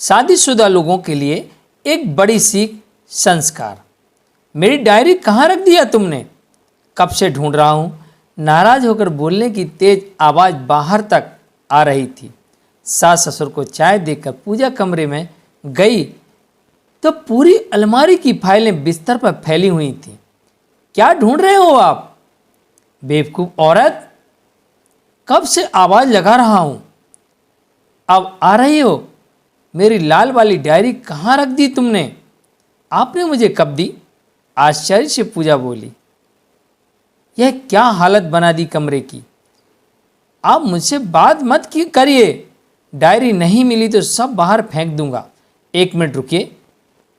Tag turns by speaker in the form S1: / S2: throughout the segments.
S1: शादीशुदा लोगों के लिए एक बड़ी सीख संस्कार। मेरी डायरी कहाँ रख दिया तुमने? कब से ढूंढ रहा हूँ। नाराज होकर बोलने की तेज आवाज़ बाहर तक आ रही थी। सास ससुर को चाय देकर पूजा कमरे में गई तो पूरी अलमारी की फाइलें बिस्तर पर फैली हुई थीं। क्या ढूंढ रहे हो आप? बेवकूफ़ औरत, कब से आवाज़ लगा रहा हूँ, अब आ रही हो? मेरी लाल वाली डायरी कहाँ रख दी तुमने? आपने मुझे कब दी? आश्चर्य से पूजा बोली। यह क्या हालत बना दी कमरे की? आप मुझसे बात मत करिए। डायरी नहीं मिली तो सब बाहर फेंक दूंगा। 1 मिनट रुकिए,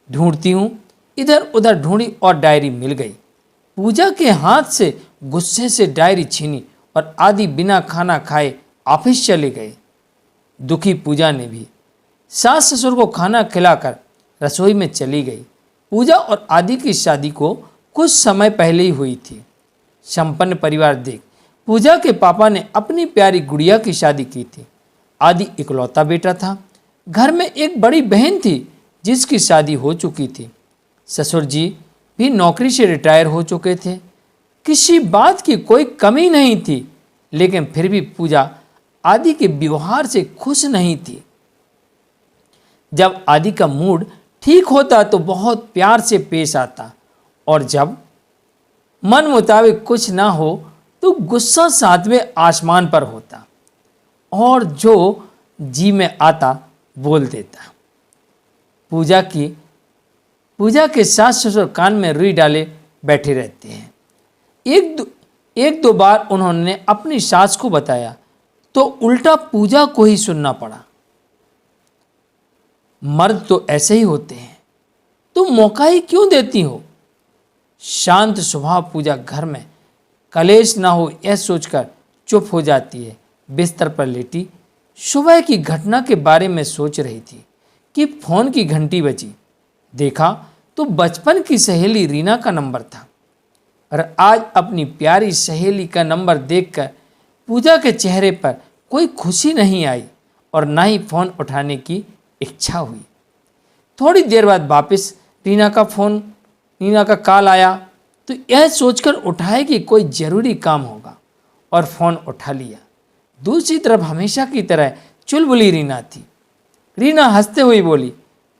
S1: ढूंढती हूँ। इधर उधर ढूंढी और डायरी मिल गई। पूजा के हाथ से गुस्से से डायरी छीनी और आदि बिना खाना खाए ऑफिस चले गए। दुखी पूजा ने भी सास ससुर को खाना खिलाकर रसोई में चली गई। पूजा और आदि की शादी को कुछ समय पहले ही हुई थी। संपन्न परिवार देख पूजा के पापा ने अपनी प्यारी गुड़िया की शादी की थी। आदि इकलौता बेटा था। घर में एक बड़ी बहन थी जिसकी शादी हो चुकी थी। ससुर जी भी नौकरी से रिटायर हो चुके थे। किसी बात की कोई कमी नहीं थी, लेकिन फिर भी पूजा आदि के व्यवहार से खुश नहीं थी। जब आदि का मूड ठीक होता तो बहुत प्यार से पेश आता, और जब मन मुताबिक कुछ ना हो तो गुस्सा 7वें आसमान पर होता और जो जी में आता बोल देता। पूजा के सास ससुर कान में रुई डाले बैठे रहते हैं। एक दो बार उन्होंने अपनी सास को बताया तो उल्टा पूजा को ही सुनना पड़ा। मर्द तो ऐसे ही होते हैं, तुम मौका ही क्यों देती हो? शांत स्वभाव पूजा घर में कलेश ना हो यह सोचकर चुप हो जाती है। बिस्तर पर लेटी सुबह की घटना के बारे में सोच रही थी कि फोन की घंटी बजी। देखा तो बचपन की सहेली रीना का नंबर था, और आज अपनी प्यारी सहेली का नंबर देखकर पूजा के चेहरे पर कोई खुशी नहीं आई और ना ही फोन उठाने की इच्छा हुई। थोड़ी देर बाद वापस रीना का कॉल आया तो यह सोचकर उठाया कि कोई ज़रूरी काम होगा, और फ़ोन उठा लिया। दूसरी तरफ हमेशा की तरह चुलबुली रीना थी। रीना हंसते हुए बोली,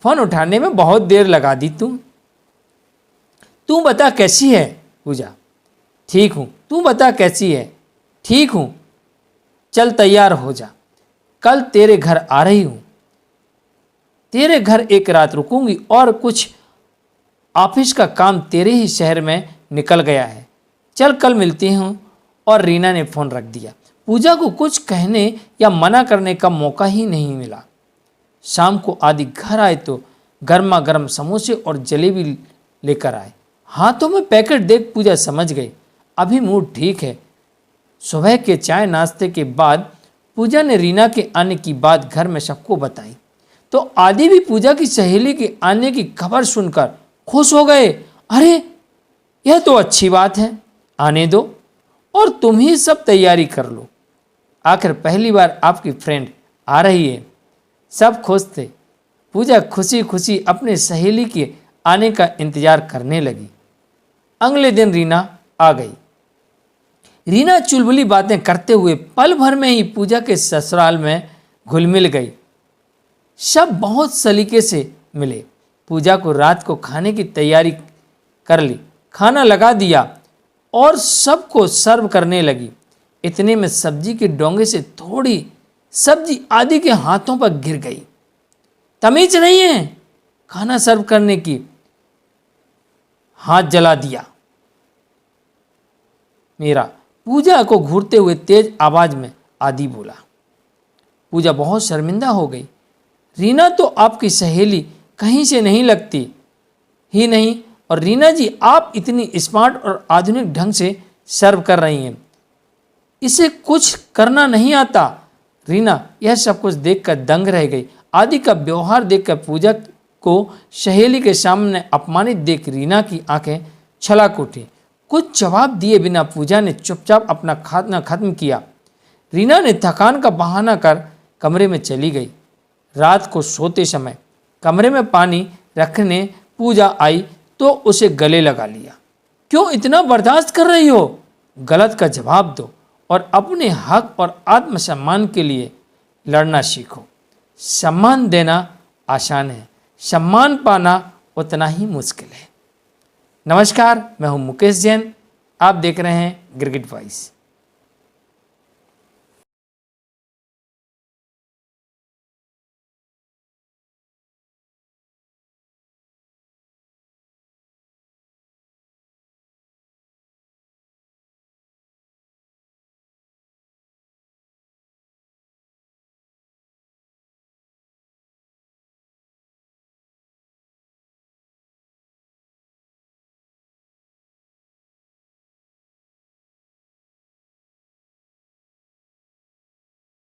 S1: फ़ोन उठाने में बहुत देर लगा दी तू बता कैसी है? पूजा, ठीक हूँ। तू बता कैसी है? ठीक हूँ। चल तैयार हो जा, कल तेरे घर आ रही हूँ। तेरे घर एक रात रुकूंगी और कुछ ऑफिस का काम तेरे ही शहर में निकल गया है। चल कल मिलती हूँ। और रीना ने फ़ोन रख दिया। पूजा को कुछ कहने या मना करने का मौका ही नहीं मिला। शाम को आदि घर आए तो गर्मा गर्म समोसे और जलेबी लेकर आए। हाथों में पैकेट देख पूजा समझ गई अभी मूड ठीक है। सुबह के चाय नाश्ते के बाद पूजा ने रीना के आने की बात घर में सबको बताई तो आदि भी पूजा की सहेली के आने की खबर सुनकर खुश हो गए। अरे यह तो अच्छी बात है, आने दो और तुम ही सब तैयारी कर लो। आखिर पहली बार आपकी फ्रेंड आ रही है। सब खुश थे। पूजा खुशी खुशी अपने सहेली के आने का इंतजार करने लगी। अगले दिन रीना आ गई। रीना चुलबुली बातें करते हुए पल भर में ही पूजा के ससुराल में घुल मिल गई। सब बहुत सलीके से मिले। पूजा को रात को खाने की तैयारी कर ली, खाना लगा दिया और सबको सर्व करने लगी। इतने में सब्जी के डोंगे से थोड़ी सब्जी आदि के हाथों पर गिर गई। तमीज नहीं है खाना सर्व करने की, हाथ जला दिया मेरा। पूजा को घूरते हुए तेज आवाज में आदि बोला। पूजा बहुत शर्मिंदा हो गई। रीना तो आपकी सहेली कहीं से नहीं लगती ही नहीं, और रीना जी आप इतनी स्मार्ट और आधुनिक ढंग से सर्व कर रही हैं, इसे कुछ करना नहीं आता। रीना यह सब कुछ देखकर दंग रह गई। आदि का व्यवहार देखकर पूजा को सहेली के सामने अपमानित देख रीना की आंखें छलक उठी। कुछ जवाब दिए बिना पूजा ने चुपचाप अपना खाना खत्म किया। रीना ने थकान का बहाना कर कमरे में चली गई। रात को सोते समय कमरे में पानी रखने पूजा आई तो उसे गले लगा लिया। क्यों इतना बर्दाश्त कर रही हो? गलत का जवाब दो और अपने हक और आत्मसम्मान के लिए लड़ना सीखो। सम्मान देना आसान है, सम्मान पाना उतना ही मुश्किल है। नमस्कार, मैं हूं मुकेश जैन। आप देख रहे हैं गिरगिट वॉइस।